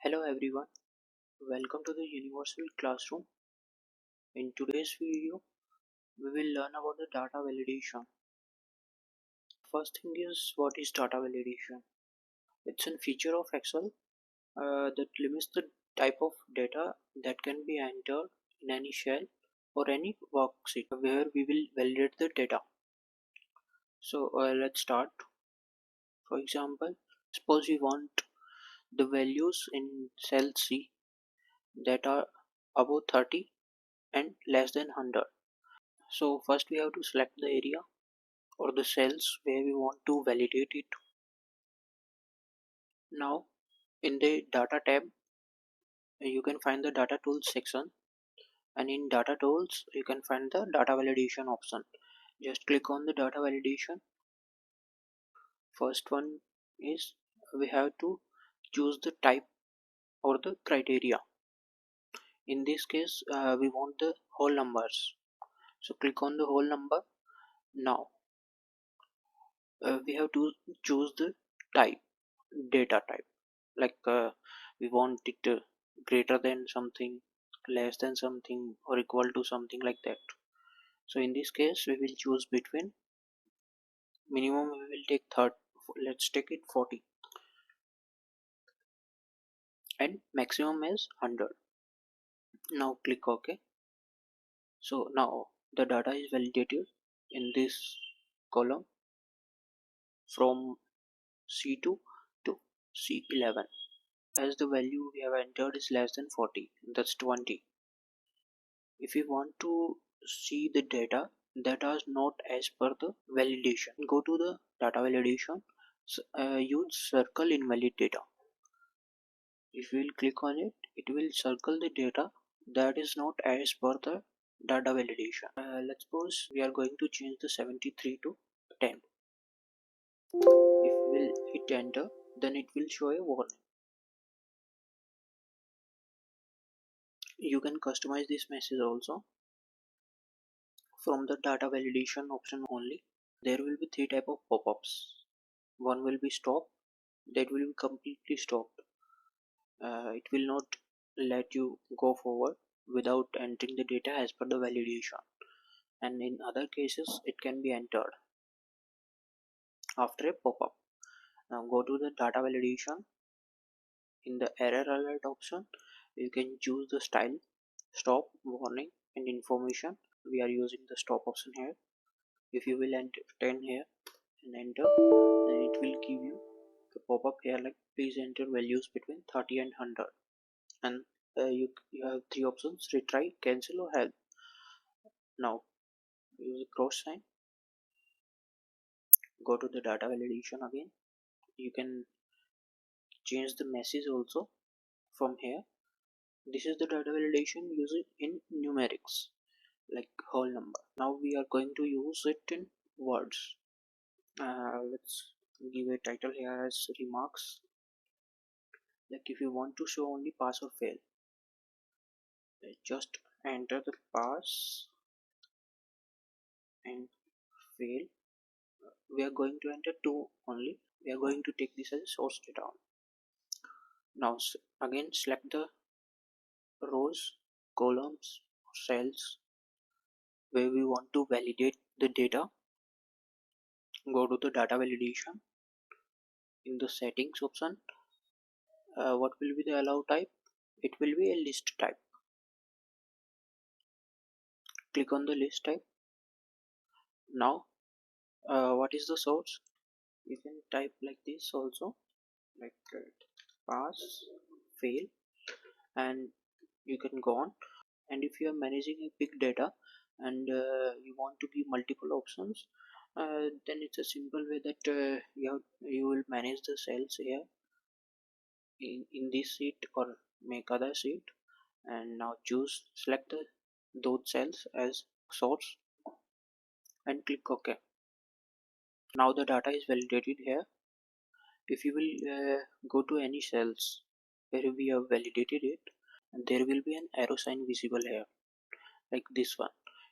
Hello everyone, welcome to the Universal Classroom. In today's video, we will learn about the data validation. First thing is, what is data validation? It's a feature of Excel that limits the type of data that can be entered in any cell or any worksheet where we will validate the data. So let's start. For example, suppose we want the values in cell C that are above 30 and less than 100. So first we have to select the area or the cells where we want to validate it. Now in the data tab you can find the data tools section, and in data tools you can find the data validation option. Just click on the data validation. First one is we have to choose the type or the criteria. In this case we want the whole numbers, so click on the whole number. Now we have to choose the type, data type, like we want it greater than something, less than something, or equal to something, like that. So in this case we will choose between minimum we will take third, let's take it 40, and maximum is 100. Now click OK. So now the data is validated in this column from C2 to C11. As the value we have entered is less than 40, that's 20. If you want to see the data that are not as per the validation, go to the data validation, use circle invalid data. If you will click on it, it will circle the data that is not as per the data validation. Let's suppose we are going to change the 73 to 10. If we will hit enter, then it will show a warning. You can customize this message also from the data validation option only. There will be three type of pop-ups. One will be stop, that will be completely stopped. It will not let you go forward without entering the data as per the validation, and in other cases it can be entered after a pop-up. Now go to the data validation. In the error alert option you can choose the style, stop, warning, and information. We are using the stop option here. If you will enter 10 here and enter, then it will give you the pop-up here like please enter values between 30 and 100, and you have three options: retry, cancel, or help. Now use the cross sign, go to the data validation again. You can change the message also from here. This is the data validation using in numerics, like whole number. Now we are going to use it in words. Let's give a title here as remarks. Like if you want to show only pass or fail, just enter the pass and fail. We are going to enter two only. We are going to take this as source data. Now again select the rows, columns, cells where we want to validate the data. Go to the data validation. In the settings option, what will be the allow type? It will be a list type. Click on the list type. Now what is the source? You can type like this also, like pass, fail, and you can go on. And if you are managing a big data and you want to give multiple options, then it's a simple way that you will manage the cells here in this sheet or make other sheet. And now select those cells as source and click OK. Now the data is validated here. If you will go to any cells where we have validated it, there will be an arrow sign visible here like this one.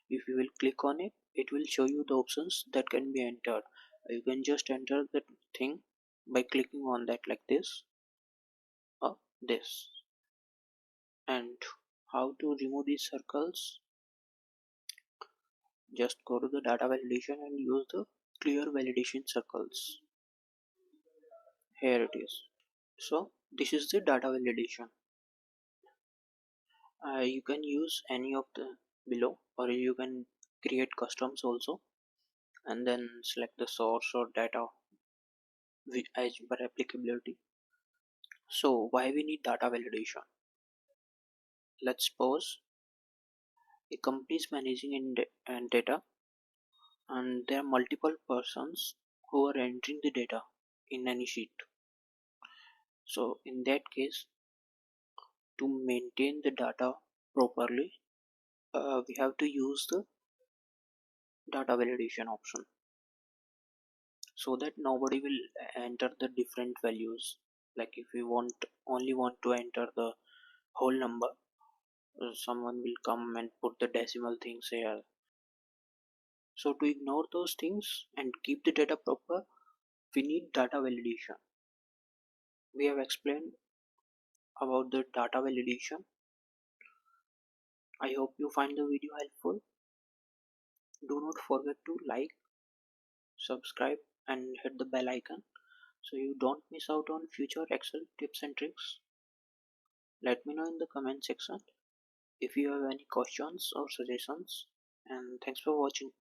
If you will click on it, it will show you the options that can be entered. You can just enter the thing by clicking on that like this, this. And how to remove these circles? Just go to the data validation and use the clear validation circles. Here it is. So this is the data validation. You can use any of the below, or you can create customs also, and then select the source or data as per applicability. So why we need data validation? Let's suppose a company is managing and data, and there are multiple persons who are entering the data in any sheet. So in that case, to maintain the data properly, we have to use the data validation option, so that nobody will enter the different values. Like if we only want to enter the whole number, someone will come and put the decimal things here. So to ignore those things and keep the data proper, we need data validation. We have explained about the data validation. I hope you find the video helpful. Do not forget to like, subscribe, and hit the bell icon so you don't miss out on future Excel tips and tricks. Let me know in the comment section if you have any questions or suggestions, and thanks for watching.